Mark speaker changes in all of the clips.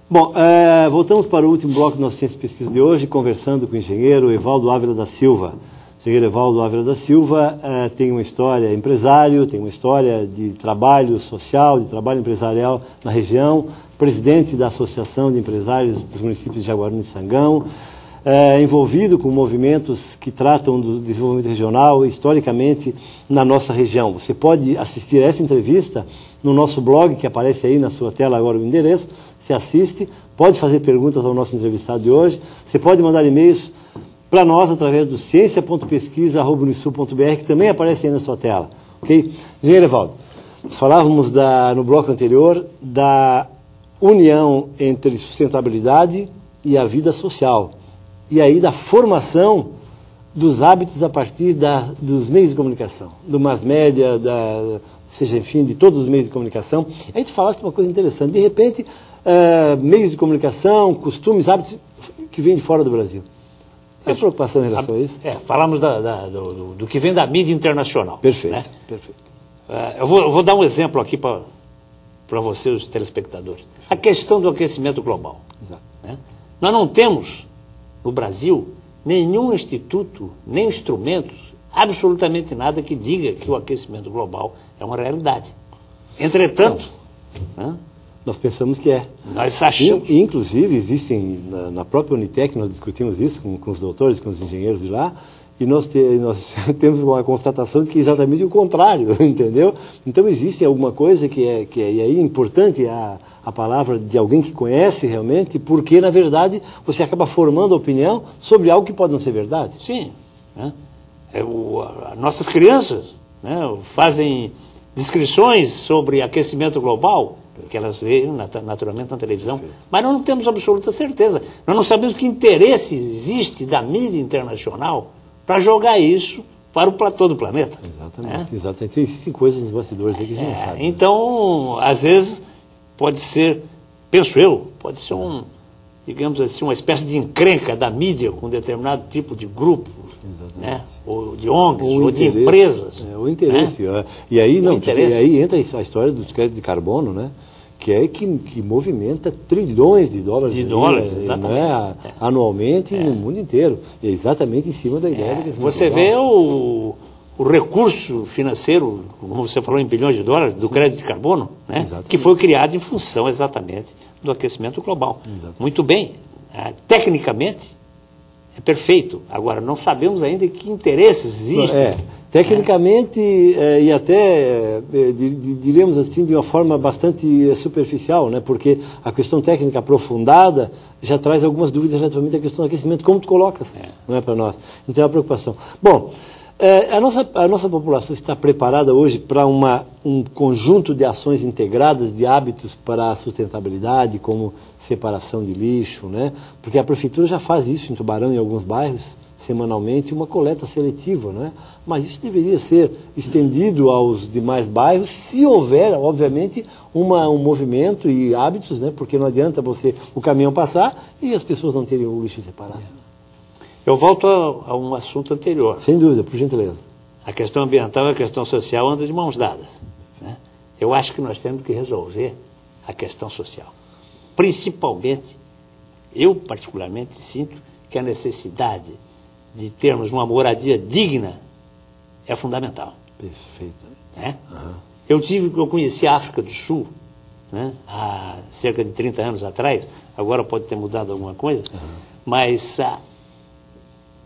Speaker 1: Bom, voltamos para o último bloco do nosso Ciência e Pesquisa de hoje, conversando com o engenheiro Evaldo Ávila da Silva. O engenheiro Evaldo Ávila da Silva tem uma história empresário, tem uma história de trabalho social, de trabalho empresarial na região, presidente da Associação de Empresários dos Municípios de Jaguaruna e Sangão, envolvido com movimentos que tratam do desenvolvimento regional historicamente na nossa região. Você pode assistir essa entrevista no nosso blog, que aparece aí na sua tela agora o endereço. Você assiste, pode fazer perguntas ao nosso entrevistado de hoje, você pode mandar e-mails para nós através do ciência.pesquisa@unisul.br, que também aparece aí na sua tela. Ok? Engenheiro Evaldo, nós falávamos no bloco anterior da união entre sustentabilidade e a vida social. E aí da formação dos hábitos a partir dos meios de comunicação, do mass média, seja, enfim, de todos os meios de comunicação. A gente falasse de uma coisa interessante. De repente, meios de comunicação, costumes, hábitos que vêm de fora do Brasil. Qual a preocupação em relação a isso?
Speaker 2: Falamos do que vem da mídia internacional.
Speaker 1: Perfeito,
Speaker 2: né?
Speaker 1: Perfeito.
Speaker 2: Eu vou dar um exemplo aqui para você, os telespectadores. A questão do aquecimento global.
Speaker 1: Exato.
Speaker 2: Né? Nós não temos, no Brasil, nenhum instituto, nem instrumentos, absolutamente nada que diga que o aquecimento global é uma realidade. Entretanto,
Speaker 1: nós pensamos que é.
Speaker 2: Nós achamos.
Speaker 1: Inclusive, existem, na própria Unitec, nós discutimos isso com os doutores, com os engenheiros de lá, e nós temos uma constatação de que é exatamente o contrário, entendeu? Então, existe alguma coisa que é importante a palavra de alguém que conhece realmente, porque, na verdade, você acaba formando a opinião sobre algo que pode não ser verdade.
Speaker 2: Sim. Né? Nossas crianças, né, fazem descrições sobre aquecimento global, que elas veem naturalmente na televisão, mas nós não temos absoluta certeza. Nós não sabemos que interesse existe da mídia internacional para jogar isso para o platô do planeta.
Speaker 1: Exatamente, exatamente. Existem coisas nos bastidores aí que a gente não sabe.
Speaker 2: Então, às vezes, pode ser, penso eu, pode ser digamos assim, uma espécie de encrenca da mídia com determinado tipo de grupo, né? Ou de ONGs, ou de empresas.
Speaker 1: O interesse. Né? E aí, aí entra a história dos créditos de carbono, né? Que movimenta trilhões de dólares,
Speaker 2: exatamente.
Speaker 1: Anualmente no mundo inteiro. E é exatamente em cima da ideia do
Speaker 2: você vê o recurso financeiro, como você falou, em bilhões de dólares, do crédito de carbono, né? Que foi criado em função exatamente do aquecimento global. Exatamente. Muito bem, tecnicamente é perfeito. Agora, não sabemos ainda que interesses existem.
Speaker 1: Tecnicamente, e até, diríamos assim, de uma forma bastante superficial, né? Porque a questão técnica aprofundada já traz algumas dúvidas relativamente à questão do aquecimento, como tu colocas, não é para nós. Então é uma preocupação. Bom, a nossa população está preparada hoje para um conjunto de ações integradas, de hábitos para a sustentabilidade, como separação de lixo, né? Porque a prefeitura já faz isso em Tubarão, em alguns bairros, semanalmente, uma coleta seletiva, né? Mas isso deveria ser estendido aos demais bairros, se houver, obviamente, um movimento e hábitos, né? Porque não adianta o caminhão passar e as pessoas não terem o lixo separado.
Speaker 2: Eu volto a um assunto anterior.
Speaker 1: Sem dúvida, por gentileza.
Speaker 2: A questão ambiental e a questão social andam de mãos dadas, né? Eu acho que nós temos que resolver a questão social. Principalmente, eu particularmente sinto que a necessidade de termos uma moradia digna é fundamental.
Speaker 1: Perfeitamente.
Speaker 2: Né? Eu conheci a África do Sul, né, há cerca de 30 anos atrás, agora pode ter mudado alguma coisa, mas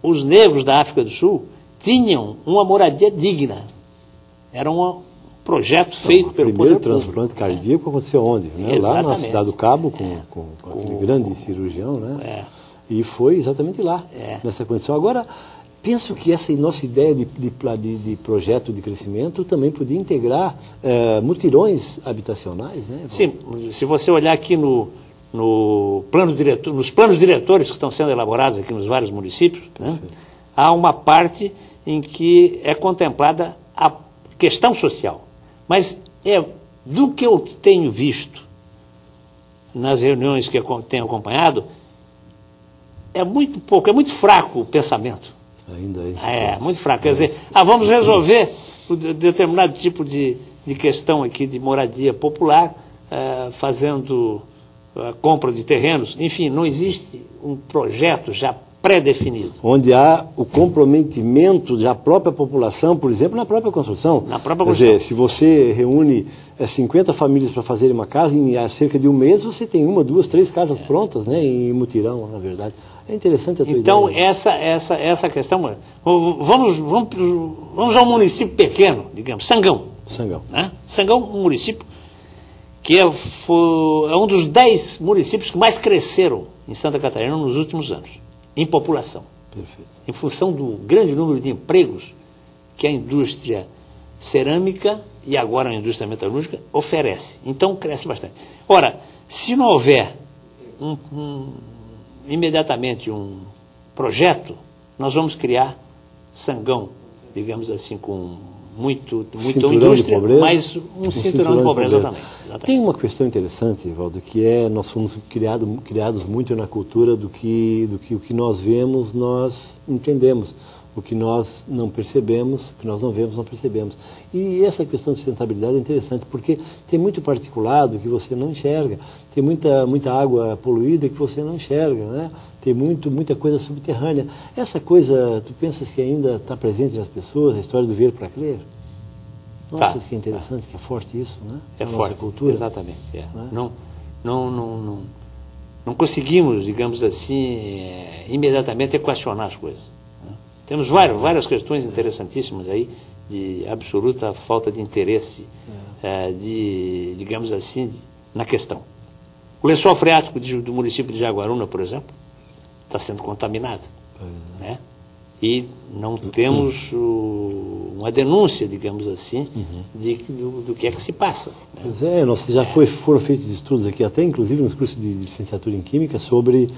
Speaker 2: os negros da África do Sul tinham uma moradia digna. Era um projeto feito pelo poder público.
Speaker 1: O primeiro transplante cardíaco aconteceu onde? Né? Lá na Cidade do Cabo, com aquele grande cirurgião, né? E foi exatamente lá, nessa condição. Agora, penso que essa nossa ideia de projeto de crescimento também podia integrar mutirões habitacionais, né?
Speaker 2: Sim, se você olhar aqui nos planos diretores que estão sendo elaborados aqui nos vários municípios, né, há uma parte em que é contemplada a questão social. Mas do que eu tenho visto nas reuniões que eu tenho acompanhado, é muito pouco, é muito fraco o pensamento.
Speaker 1: Ainda
Speaker 2: muito fraco. Quer dizer, vamos resolver um determinado tipo de questão aqui de moradia popular, fazendo a compra de terrenos, enfim, não existe um projeto já pré-definido.
Speaker 1: Onde há o comprometimento da própria população, por exemplo, na própria construção.
Speaker 2: Na própria
Speaker 1: Quer
Speaker 2: construção.
Speaker 1: dizer, se você reúne 50 famílias para fazerem uma casa, em cerca de um mês você tem 1, 2, 3 casas prontas, né, em mutirão, na verdade. É interessante a tua
Speaker 2: Então,
Speaker 1: ideia.
Speaker 2: essa questão... Vamos ao município pequeno, digamos, Sangão.
Speaker 1: Sangão.
Speaker 2: Né? Sangão, um município que é um dos 10 municípios que mais cresceram em Santa Catarina nos últimos anos, em população.
Speaker 1: Perfeito.
Speaker 2: Em função do grande número de empregos que a indústria cerâmica e agora a indústria metalúrgica oferece. Então, cresce bastante. Ora, se não houver imediatamente um projeto, nós vamos criar Sangão, digamos assim, com muita indústria, mas um cinturão de pobreza também.
Speaker 1: Tem uma questão interessante, Valdo, que é nós fomos criados muito na cultura do que o que nós vemos, nós entendemos. O que nós não percebemos, o que nós não vemos, não percebemos. E essa questão de sustentabilidade é interessante, porque tem muito particulado que você não enxerga, tem muita água poluída que você não enxerga, né? Tem muita coisa subterrânea. Essa coisa, tu pensas que ainda está presente nas pessoas, a história do ver para crer? Nossa, que interessante, que é forte isso, né?
Speaker 2: É
Speaker 1: na
Speaker 2: forte,
Speaker 1: nossa cultura.
Speaker 2: Exatamente. É.
Speaker 1: Né?
Speaker 2: Não conseguimos, digamos assim, imediatamente equacionar as coisas. Temos várias questões interessantíssimas aí, de absoluta falta de interesse, digamos assim, na questão. O lençol freático do município de Jaguaruna, por exemplo, está sendo contaminado. Né? E não temos uma denúncia, digamos assim, do que é que se passa. Né?
Speaker 1: Pois é, foram feitos estudos aqui, até inclusive nos cursos de licenciatura em Química, sobre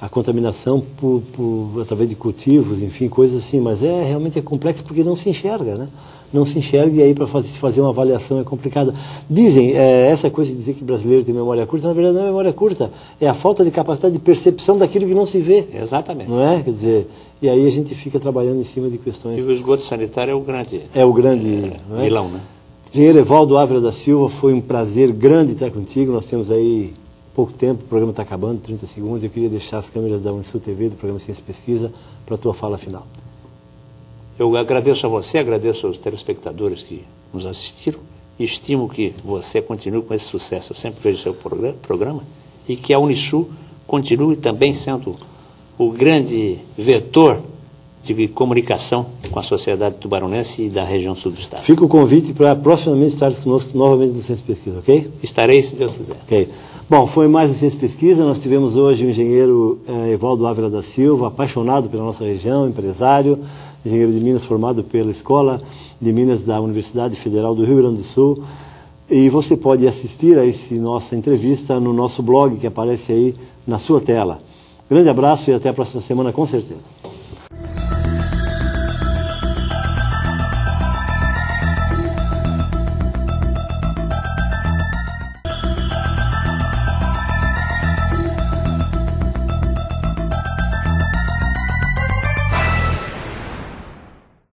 Speaker 1: a contaminação através de cultivos, enfim, coisas assim, mas realmente é complexo porque não se enxerga, né? Não se enxerga e aí para fazer uma avaliação é complicada. Dizem, essa coisa de dizer que brasileiro tem memória curta, na verdade não é memória curta, é a falta de capacidade de percepção daquilo que não se vê.
Speaker 2: Exatamente.
Speaker 1: Não é? Quer dizer, e aí a gente fica trabalhando em cima de questões...
Speaker 2: E o esgoto sanitário é o grande,
Speaker 1: não é?
Speaker 2: vilão, né?
Speaker 1: Engenheiro Evaldo Ávila da Silva, foi um prazer grande estar contigo, nós temos aí pouco tempo, o programa está acabando, 30 segundos, eu queria deixar as câmeras da Unisul TV, do programa Ciência e Pesquisa, para a tua fala final.
Speaker 2: Eu agradeço a você, agradeço aos telespectadores que nos assistiram e estimo que você continue com esse sucesso. Eu sempre vejo o seu programa e que a Unisul continue também sendo o grande vetor de comunicação com a sociedade tubaronense e da região sul do estado.
Speaker 1: Fica o convite para proximamente estar conosco novamente no Ciência e Pesquisa, ok?
Speaker 2: Estarei, se Deus quiser.
Speaker 1: Ok. Bom, foi mais um Ciência e Pesquisa. Nós tivemos hoje o engenheiro Evaldo Ávila da Silva, apaixonado pela nossa região, empresário, engenheiro de Minas, formado pela Escola de Minas da Universidade Federal do Rio Grande do Sul. E você pode assistir a essa nossa entrevista no nosso blog, que aparece aí na sua tela. Grande abraço e até a próxima semana, com certeza.